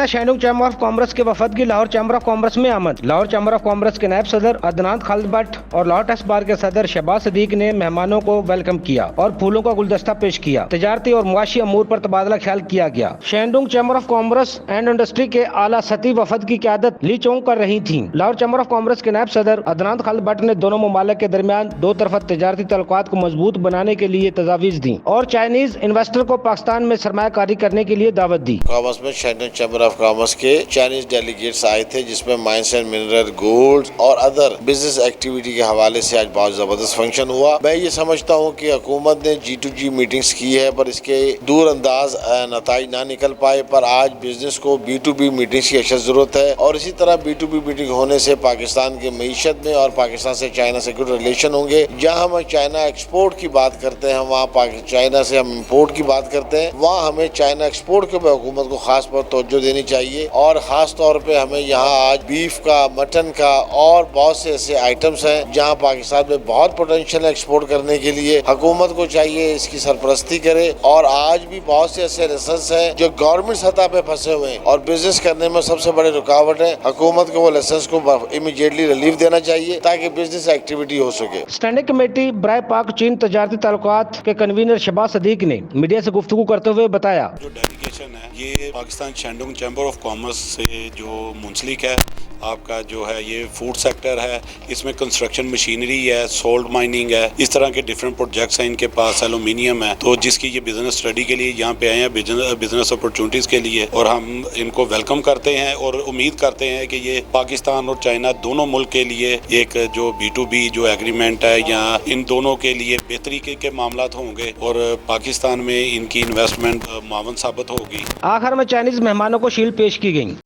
China शेंडुंग chamber of commerce के वफद की Lahore chamber of commerce में आमद। लाहौर चैम्बर ऑफ कॉमर्स के नायब सदर अदनान खालिद भट्ट और लाहौर टेक्स बार के सदर शहबाज सदीक ने मेहमानों को वेलकम किया और फूलों का गुलदस्ता पेश किया। तजारती और मुआशी अमूर पर तबादला ख्याल किया गया। Shandong chamber of commerce and industry के आला सतही वफद की क़यादत ली चोंग कर रही थी। लाहौर चैम्बर ऑफ कॉमर्स के नायब सदर अदनान खालिद भट्ट ने दोनों ममालिक के दरमियान दो तरफा तजारती तल्लुकात को मजबूत बनाने के लिए तजावीज़ दी और चाइनीज इन्वेस्टर को पाकिस्तान में सरमायाकारी करने के लिए दावत दी। कॉमर्स में शेंडुंग चैम्बर ऑफ कॉमर्स के चाइनीज डेलीगेट्स आए थे, जिसमें माइंस एंड मिनरल, गोल्ड और अदर बिजनेस एक्टिविटी के हवाले से आज बहुत जबरदस्त फंक्शन हुआ। मैं ये समझता हूँ कि हुकूमत ने G2G मीटिंग्स की है, पर इसके दूर अंदाज नताइज ना निकल पाए। पर आज बिजनेस को B2B मीटिंग्स की अशद जरूरत है और इसी तरह B2B मीटिंग होने से पाकिस्तान की मीशत में और पाकिस्तान से चाइना से गुड रिलेशन होंगे। जहाँ हम चाइना एक्सपोर्ट की बात करते हैं, वहाँ चाइना से हम इम्पोर्ट की बात करते हैं, वहाँ हमें चाइना एक्सपोर्ट के ऊपर हुकूमत को खास पर तवज्जो देनी चाहिए। और खास तौर पे हमें यहाँ आज बीफ का, मटन का और बहुत से ऐसे आइटम्स हैं जहाँ पाकिस्तान में बहुत पोटेंशियल एक्सपोर्ट करने के लिए हुकूमत को चाहिए इसकी सरपरस्ती करे। और आज भी बहुत से ऐसे लाइसेंस हैं जो गवर्नमेंट सतह पे फंसे हुए हैं और बिजनेस करने में सबसे बड़ी रुकावट है। हुकूमत को वो लाइसेंस को इमीडिएटली रिलीफ देना चाहिए ताकि बिजनेस एक्टिविटी हो सके। स्टैंडिंग कमेटी बराए पाक चीन तजारती ताल्लुकात के कन्वीनर शहबाज सदीक ने मीडिया से गुफ्तगू करते हुए बताया, जो डेलीगेशन है ये पाकिस्तान शेंडुंग चैम्बर ऑफ कॉमर्स से जो मुंसलिक है, आपका जो है ये फूड सेक्टर है, इसमें कंस्ट्रक्शन मशीनरी है, सोल्ट माइनिंग है, इस तरह के डिफरेंट प्रोजेक्ट्स हैं इनके पास, एलुमिनियम है। तो जिसकी ये बिजनेस स्टडी के लिए यहाँ पे आए हैं, बिजनेस अपॉर्चुनिटीज़ के लिए, और हम इनको वेलकम करते हैं और उम्मीद करते हैं कि ये पाकिस्तान और चाइना दोनों मुल्क के लिए एक जो B2B जो एग्रीमेंट है या इन दोनों के लिए बेहतरी के मामलात होंगे और पाकिस्तान में इनकी इन्वेस्टमेंट मावन साबित होगी। आखिर में चाइनीज मेहमानों को शील्ड पेश की गई।